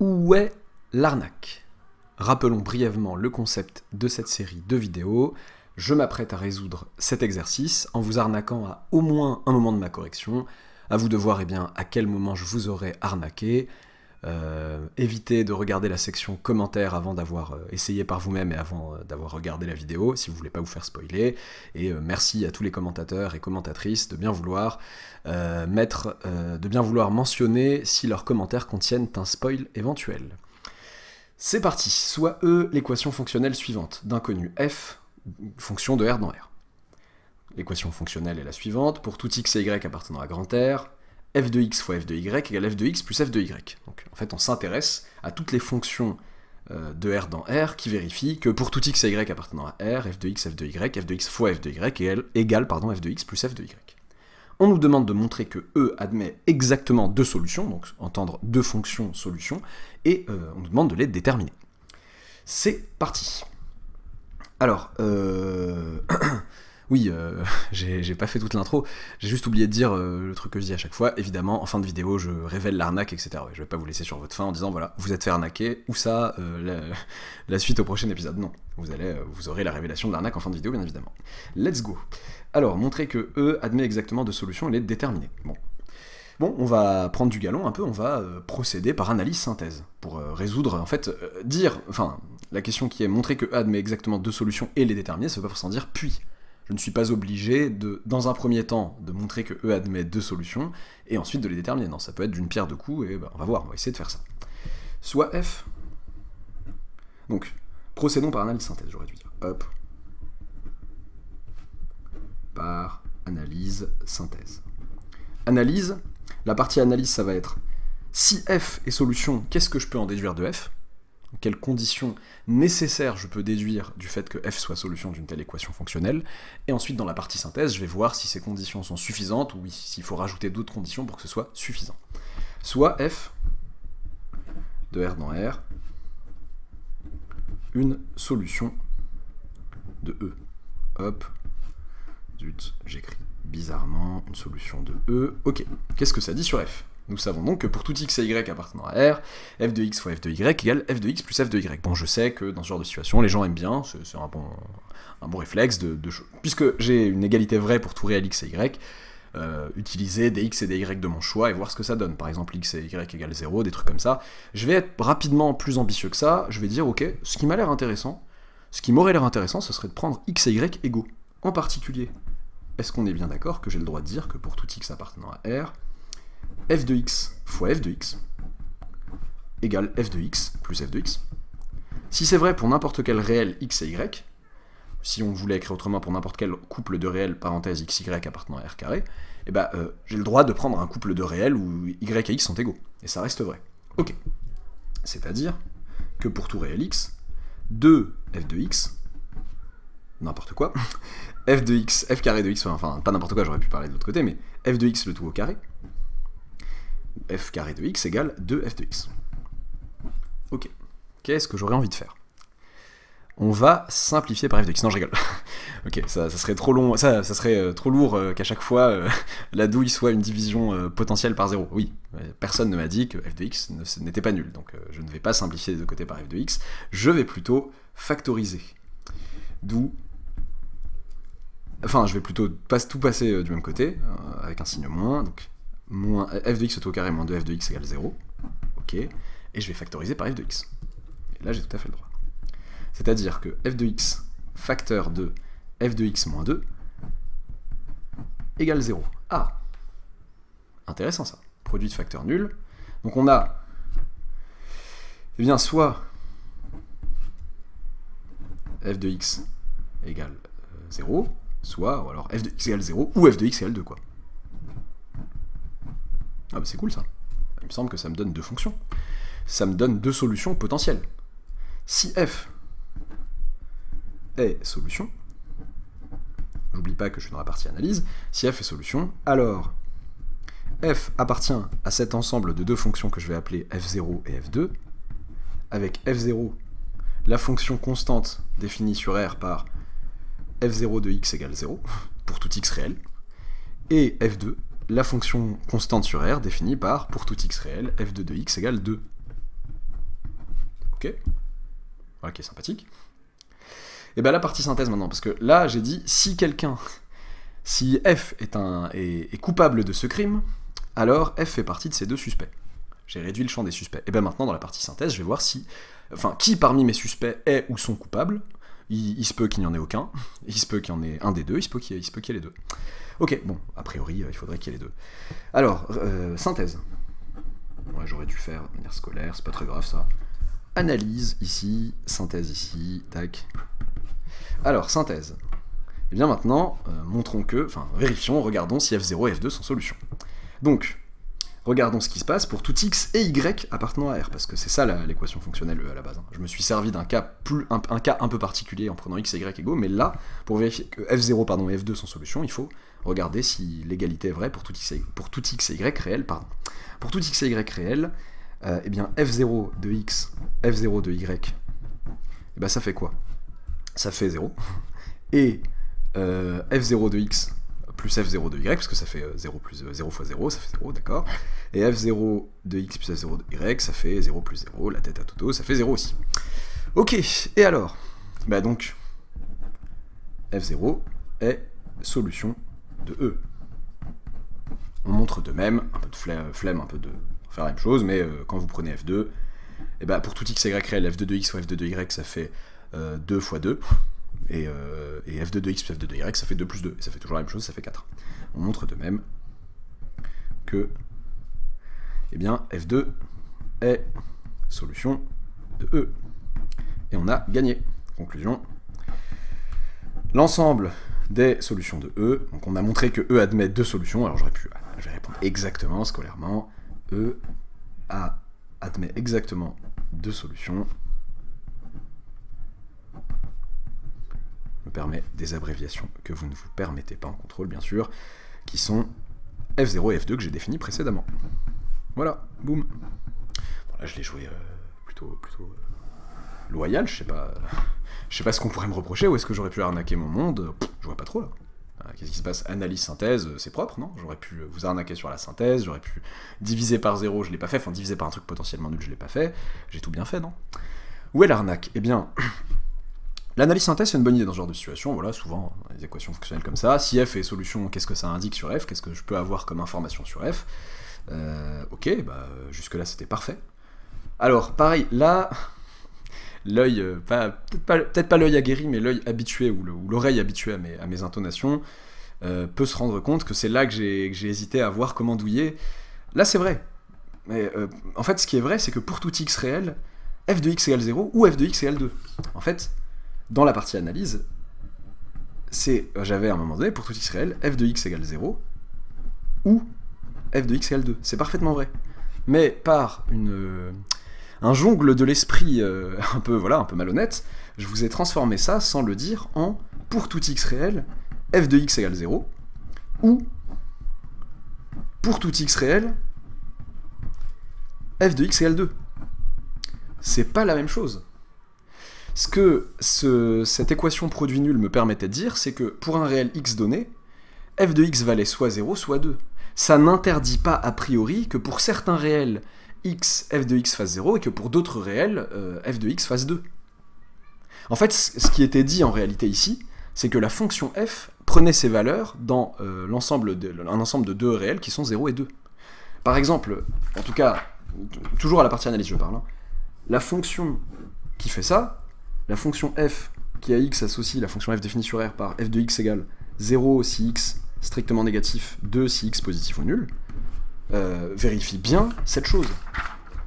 Où est l'arnaque? Rappelons brièvement le concept de cette série de vidéos. Je m'apprête à résoudre cet exercice en vous arnaquant à au moins un moment de ma correction. À vous de voir à quel moment je vous aurai arnaqué. Évitez de regarder la section commentaires avant d'avoir essayé par vous-même et avant d'avoir regardé la vidéo, si vous voulez pas vous faire spoiler. Et merci à tous les commentateurs et commentatrices de bien vouloir de bien vouloir mentionner si leurs commentaires contiennent un spoil éventuel. C'est parti. Soit E l'équation fonctionnelle suivante d'inconnu f, fonction de R dans R. L'équation fonctionnelle est la suivante. Pour tout x et y appartenant à grand R, f de x fois f de y égale f de x plus f de y. Donc en fait on s'intéresse à toutes les fonctions de R dans R qui vérifient que pour tout x et y appartenant à R, f de x fois f de y égale f de x plus f de y. On nous demande de montrer que E admet exactement deux solutions, donc entendre deux fonctions solutions, et on nous demande de les déterminer. C'est parti. Alors, oui, j'ai pas fait toute l'intro, j'ai juste oublié de dire le truc que je dis à chaque fois. Évidemment, en fin de vidéo, je révèle l'arnaque, etc. Ouais, je vais pas vous laisser sur votre faim en disant, voilà, vous êtes fait arnaquer, ou ça, la suite au prochain épisode. Non, vous aurez la révélation de l'arnaque en fin de vidéo, bien évidemment. Let's go. Alors, montrer que E admet exactement deux solutions et les déterminer. Bon, on va prendre du galon un peu, on va procéder par analyse-synthèse, pour résoudre, en fait, la question qui est montrer que E admet exactement deux solutions et les déterminer, ça veut pas forcément dire puis. Je ne suis pas obligé dans un premier temps, de montrer que E admet deux solutions, et ensuite de les déterminer. Non, ça peut être d'une pierre deux coups, et on va voir, on va essayer de faire ça. Soit F. Donc, procédons par analyse-synthèse, j'aurais dû dire. Hop. Par analyse-synthèse. Analyse, la partie analyse, ça va être si F est solution, qu'est-ce que je peux en déduire de F? Quelles conditions nécessaires je peux déduire du fait que f soit solution d'une telle équation fonctionnelle, et ensuite dans la partie synthèse, je vais voir si ces conditions sont suffisantes, ou s'il faut rajouter d'autres conditions pour que ce soit suffisant. Soit f de R dans R, une solution de E. Hop, zut, j'écris bizarrement une solution de E. Ok, qu'est-ce que ça dit sur f? Nous savons donc que pour tout x et y appartenant à R, f de x fois f de y égale f de x plus f de y. Bon, je sais que dans ce genre de situation, les gens aiment bien, c'est un bon réflexe puisque j'ai une égalité vraie pour tout réel x et y, utiliser des x et des y de mon choix et voir ce que ça donne. Par exemple, x et y égale 0, des trucs comme ça. Je vais être rapidement plus ambitieux que ça, je vais dire, ok, ce qui m'a l'air intéressant, ce qui m'aurait l'air intéressant, ce serait de prendre x et y égaux. En particulier, est-ce qu'on est bien d'accord que j'ai le droit de dire que pour tout x appartenant à R, f de x fois f de x égale f de x plus f de x. Si c'est vrai pour n'importe quel réel x et y, si on voulait écrire autrement pour n'importe quel couple de réels, parenthèse x, y appartenant à R carré, j'ai le droit de prendre un couple de réels où y et x sont égaux. Et ça reste vrai. Ok. C'est-à-dire que pour tout réel x, 2 f de x, n'importe quoi, f de x, f carré de x, enfin pas n'importe quoi, j'aurais pu parler de l'autre côté, mais f de x le tout au carré, f carré de x égale 2f de x. Ok. Qu'est-ce que j'aurais envie de faire? On va simplifier par f de x. Non, je rigole. Ok, ça serait trop long, ça serait trop lourd qu'à chaque fois la douille soit une division potentielle par 0. Oui, personne ne m'a dit que f de x n'était pas nul, donc je ne vais pas simplifier des deux côtés par f de x, je vais plutôt factoriser. D'où... Enfin, je vais plutôt tout passer du même côté, avec un signe moins, donc moins f de x au carré moins 2f de x égale 0, ok, et je vais factoriser par f de x. Et là, j'ai tout à fait le droit. C'est-à-dire que f de x facteur de f de x moins 2 égale 0. Ah, intéressant ça. Produit de facteur nul. Donc on a, soit f de x égale 0, soit, ou alors f de x égale 0, ou f de x égale 2, quoi. Ah bah c'est cool ça. Il me semble que ça me donne deux fonctions. Ça me donne deux solutions potentielles. Si f est solution, j'oublie pas que je suis dans la partie analyse, si f est solution, alors f appartient à cet ensemble de deux fonctions que je vais appeler f0 et f2, avec f0, la fonction constante définie sur R par f0 de x égale 0, pour tout x réel, et f2, la fonction constante sur R définie par, pour tout x réel, f2 de x égale 2. ok. Voilà qui est sympathique. Et bien la partie synthèse maintenant, parce que là j'ai dit si quelqu'un, si F est coupable de ce crime, alors F fait partie de ces deux suspects. J'ai réduit le champ des suspects. Et bien maintenant dans la partie synthèse, je vais voir si, enfin qui parmi mes suspects est ou sont coupables. Il se peut qu'il n'y en ait aucun, il se peut qu'il y en ait un des deux, il se peut qu'il y ait les deux. Ok, bon, a priori il faudrait qu'il y ait les deux. Alors, synthèse. Ouais, j'aurais dû faire de manière scolaire, c'est pas très grave ça. Analyse ici, synthèse ici, tac. Alors, synthèse. Et bien maintenant, montrons que, enfin, vérifions, regardons si F0 et F2 sont solutions. Donc, regardons ce qui se passe pour tout x et y appartenant à R, parce que c'est ça l'équation fonctionnelle à la base. Je me suis servi d'un cas, un peu particulier en prenant x et y égaux, mais là, pour vérifier que F0 pardon, et F2 sont solutions, il faut regarder si l'égalité est vraie pour tout x et y réel. Pardon. Pour tout x et y réel, eh bien F0 de x, F0 de y, eh ben ça fait quoi? Ça fait 0. Et F0 de x plus F0 de y, parce que ça fait 0 plus 0 fois 0, ça fait 0, d'accord. Et F0 de x plus F0 de y, ça fait 0 plus 0, la tête à Toto, ça fait 0 aussi. Ok, et alors? Bah donc, F0 est solution de E. On montre de même, un peu de flemme, un peu de faire la même chose, mais quand vous prenez F2, et bah pour tout x, y réel, F2 de x fois F2 de y, ça fait 2 fois 2. Et F2 de x plus F2 de y, ça fait 2 plus 2, et ça fait toujours la même chose, ça fait 4. On montre de même que, eh bien, F2 est solution de E. Et on a gagné. Conclusion. L'ensemble des solutions de E, donc on a montré que E admet deux solutions, alors je vais répondre exactement, scolairement, E admet exactement deux solutions. Me permet des abréviations que vous ne vous permettez pas en contrôle, bien sûr, qui sont F0 et F2 que j'ai définis précédemment. Voilà, boum. Bon, là, je l'ai joué plutôt loyal, je sais pas ce qu'on pourrait me reprocher, ou est-ce que j'aurais pu arnaquer mon monde? Je vois pas trop, là. Qu'est-ce qui se passe? Analyse, synthèse, c'est propre, non? J'aurais pu vous arnaquer sur la synthèse, j'aurais pu diviser par 0, je l'ai pas fait, enfin diviser par un truc potentiellement nul, je l'ai pas fait, j'ai tout bien fait, non? Où est l'arnaque? Eh bien... L'analyse synthèse, c'est une bonne idée dans ce genre de situation, voilà, souvent, des équations fonctionnelles comme ça. Si f est solution, qu'est-ce que ça indique sur f? Qu'est-ce que je peux avoir comme information sur f? Ok, bah, jusque-là, c'était parfait. Alors, pareil, là, l'œil, peut-être pas l'œil aguerri, mais l'œil habitué, ou l'oreille habituée à mes intonations, peut se rendre compte que c'est là que j'ai hésité à voir comment douiller. Là, c'est vrai. Mais en fait, ce qui est vrai, c'est que pour tout x réel, f de x égale 0 ou f de x égale 2. En fait, dans la partie analyse, j'avais à un moment donné, pour tout x réel, f de x égale 0, ou f de x égale 2. C'est parfaitement vrai. Mais par un jongle de l'esprit un peu malhonnête, je vous ai transformé ça, sans le dire, en pour tout x réel, f de x égale 0, ou pour tout x réel, f de x égale 2. C'est pas la même chose. Ce que cette équation produit nul me permettait de dire, c'est que pour un réel x donné, f de x valait soit 0, soit 2. Ça n'interdit pas a priori que pour certains réels x, f de x fasse 0, et que pour d'autres réels, f de x fasse 2. En fait, ce qui était dit en réalité ici, c'est que la fonction f prenait ses valeurs dans un ensemble de deux réels qui sont 0 et 2. Par exemple, en tout cas, toujours à la partie analyse je parle, hein, la fonction qui fait ça, la fonction f qui a x associe la fonction f définie sur R par f de x égale 0 si x strictement négatif, 2 si x positif ou nul, vérifie bien cette chose.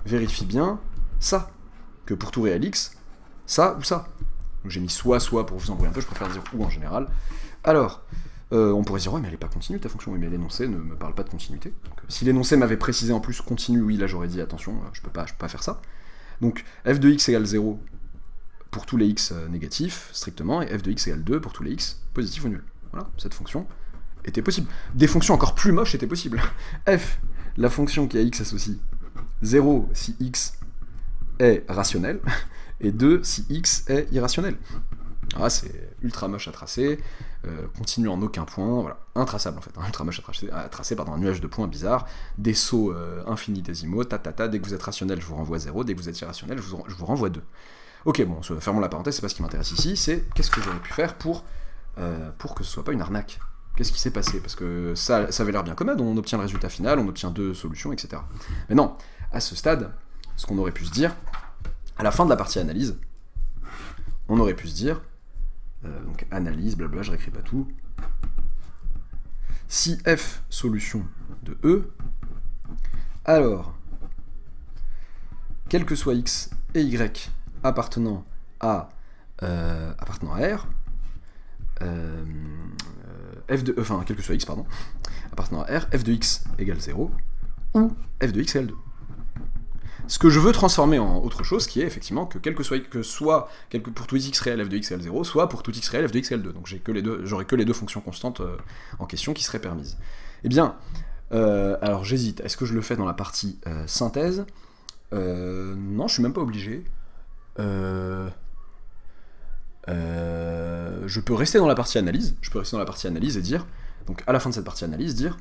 Vérifie bien ça. Que pour tout réel x, ça ou ça. J'ai mis soit pour vous embrouiller un peu, je préfère dire ou en général. Alors, on pourrait dire, ouais, mais elle n'est pas continue ta fonction. Oui, mais l'énoncé ne me parle pas de continuité. Donc, si l'énoncé m'avait précisé en plus continue, oui, là j'aurais dit, attention, je peux pas faire ça. Donc, f de x égale 0 pour tous les x négatifs, strictement, et f de x égale 2 pour tous les x positifs ou nuls. Voilà, cette fonction était possible. Des fonctions encore plus moches étaient possibles. F, la fonction qui a x associe 0 si x est rationnel, et 2 si x est irrationnel. Ah, c'est ultra moche à tracer, continue en aucun point, voilà, intraçable en fait, ultra moche à tracer, pardon, un nuage de points bizarre, des sauts infinitésimaux, dès que vous êtes rationnel, je vous renvoie 0, dès que vous êtes irrationnel, je vous renvoie 2. Ok, bon, fermons la parenthèse, c'est pas ce qui m'intéresse ici, c'est qu'est-ce que j'aurais pu faire pour que ce soit pas une arnaque. Qu'est-ce qui s'est passé? Parce que ça avait l'air bien commode, on obtient le résultat final, on obtient 2 solutions, etc. Mais non, à ce stade, ce qu'on aurait pu se dire, à la fin de la partie analyse, on aurait pu se dire, donc analyse, blabla, je réécris pas tout, si f solution de E, alors, quel que soit x et y appartenant à R, f de, enfin, quel que soit x, pardon, appartenant à R, f de x égale 0, ou f de x égale 2. Ce que je veux transformer en autre chose, qui est effectivement que pour tout x réel f de x égale 0, soit pour tout x réel f de x égale 2. Donc j'aurai que les deux fonctions constantes en question qui seraient permises. Eh bien, alors j'hésite, est-ce que je le fais dans la partie synthèse? Non, je suis même pas obligé. Je peux rester dans la partie analyse, et dire, donc à la fin de cette partie analyse, dire,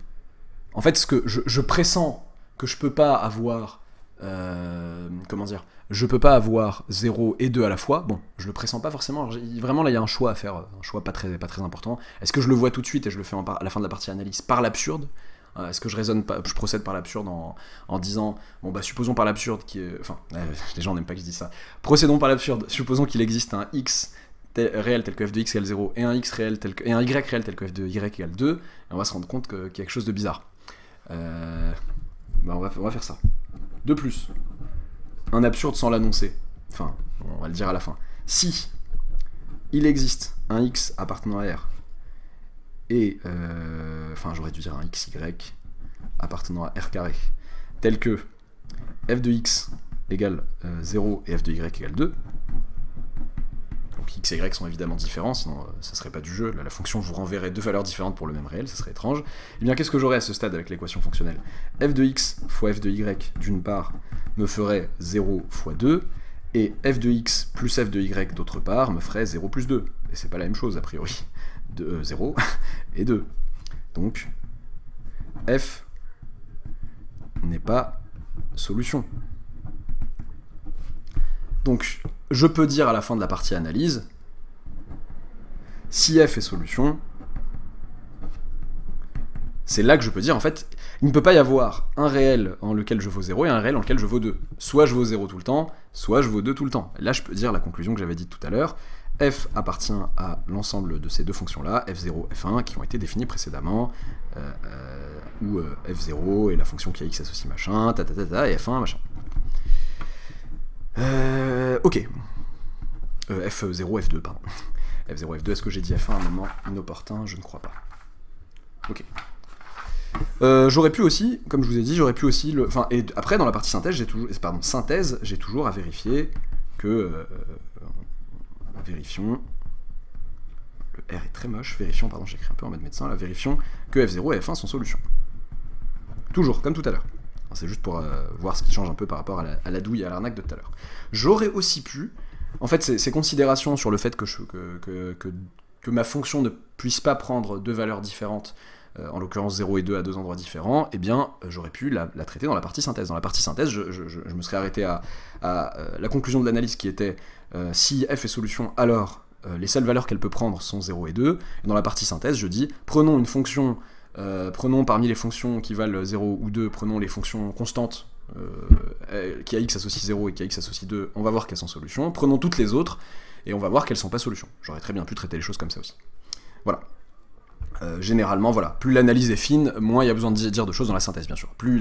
en fait, ce que je pressens que je peux pas avoir, comment dire, je peux pas avoir 0 et 2 à la fois, bon, je le pressens pas forcément, alors, vraiment là il y a un choix à faire, un choix pas très important, est-ce que je le vois tout de suite et je le fais à la fin de la partie analyse par l'absurde? Est-ce que je procède par l'absurde en disant, bon bah supposons par l'absurde, enfin, les gens n'aiment pas que je dise ça, procédons par l'absurde, supposons qu'il existe un x réel tel que f de x égale 0 et un y réel tel que f de y égale 2, et on va se rendre compte qu'il y a quelque chose de bizarre. Bah on va faire ça. De plus, un absurde sans l'annoncer, enfin, on va le dire à la fin. Si il existe un x appartenant à R, et, enfin j'aurais dû dire un xy appartenant à R carré, tel que f de x égale 0 et f de y égale 2, donc x et y sont évidemment différents, sinon ça serait pas du jeu, là, la fonction vous renverrait deux valeurs différentes pour le même réel, ça serait étrange. Et bien qu'est-ce que j'aurais à ce stade avec l'équation fonctionnelle? F de x fois f de y d'une part me ferait 0 fois 2, et f de x plus f de y d'autre part me ferait 0 plus 2. Et c'est pas la même chose a priori. 0 et 2. Donc f n'est pas solution. Donc je peux dire à la fin de la partie analyse, si f est solution, c'est là que je peux dire, en fait, il ne peut pas y avoir un réel en lequel je vaux 0 et un réel en lequel je vaux 2. Soit je vaux 0 tout le temps, soit je vaux 2 tout le temps. Et là, je peux dire la conclusion que j'avais dite tout à l'heure, f appartient à l'ensemble de ces deux fonctions-là, f0, f1, qui ont été définies précédemment, où f0 est la fonction qui a x associe machin, et f1, machin. Ok. F0, F2, pardon. F0, F2, est-ce que j'ai dit F1 à un moment inopportun? Je ne crois pas. Ok. J'aurais pu aussi, comme je vous ai dit, enfin, et après, dans la partie synthèse, j'ai toujours à vérifier que... vérifions... Le R est très moche, vérifions, pardon, j'écris un peu en mode médecin, là, vérifions que F0 et F1 sont solutions. Toujours, comme tout à l'heure. C'est juste pour voir ce qui change un peu par rapport à la douille et à l'arnaque de tout à l'heure. J'aurais aussi pu... En fait, ces considérations sur le fait que ma fonction ne puisse pas prendre deux valeurs différentes, en l'occurrence 0 et 2 à deux endroits différents, eh bien, j'aurais pu la traiter dans la partie synthèse. Dans la partie synthèse, je me serais arrêté à la conclusion de l'analyse qui était si f est solution, alors les seules valeurs qu'elle peut prendre sont 0 et 2. Et dans la partie synthèse, je dis, prenons une fonction... prenons parmi les fonctions qui valent 0 ou 2, prenons les fonctions constantes qui a x associe 0 et qui a x associe 2, on va voir qu'elles sont solutions. Prenons toutes les autres et on va voir qu'elles sont pas solutions. J'aurais très bien pu traiter les choses comme ça aussi. Voilà. Généralement, voilà, plus l'analyse est fine, moins il y a besoin de dire de choses dans la synthèse, bien sûr. Plus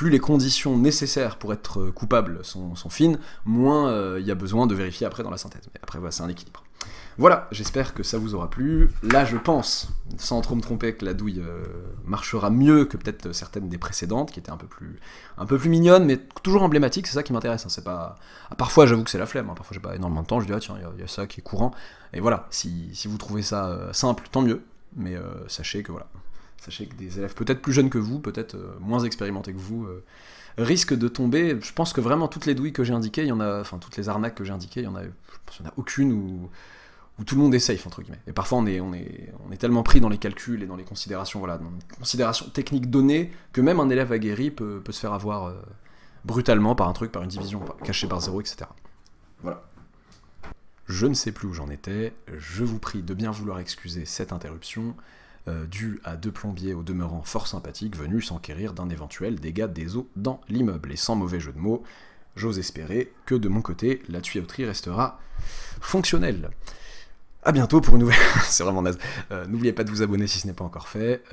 les conditions nécessaires pour être coupable sont fines, moins il y a besoin de vérifier après dans la synthèse. Mais après, voilà, c'est un équilibre. Voilà, j'espère que ça vous aura plu. Là, je pense, sans trop me tromper, que la douille marchera mieux que peut-être certaines des précédentes, qui étaient un peu plus mignonnes, mais toujours emblématiques, c'est ça qui m'intéresse. Hein, c'est pas... Parfois, j'avoue que c'est la flemme, hein, parfois j'ai pas énormément de temps, je dis, ah tiens, il y a ça qui est courant. Et voilà, si vous trouvez ça simple, tant mieux, mais sachez que des élèves peut-être plus jeunes que vous, peut-être moins expérimentés que vous, risquent de tomber. Je pense que vraiment toutes les douilles que j'ai indiquées, il y en a, enfin toutes les arnaques que j'ai indiquées, il y en a aucune où tout le monde est safe, entre guillemets. Et parfois, on est tellement pris dans les calculs et dans les considérations, voilà, dans les considérations techniques données, que même un élève aguerri peut se faire avoir brutalement par un truc, par une division cachée par 0, etc. Voilà. Je ne sais plus où j'en étais, je vous prie de bien vouloir excuser cette interruption, due à deux plombiers au demeurant fort sympathiques venus s'enquérir d'un éventuel dégât des eaux dans l'immeuble. Et sans mauvais jeu de mots, j'ose espérer que de mon côté, la tuyauterie restera fonctionnelle. A bientôt pour une nouvelle... C'est vraiment naze. N'oubliez pas de vous abonner si ce n'est pas encore fait,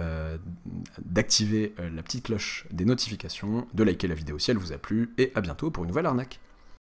d'activer la petite cloche des notifications, de liker la vidéo si elle vous a plu, et à bientôt pour une nouvelle arnaque.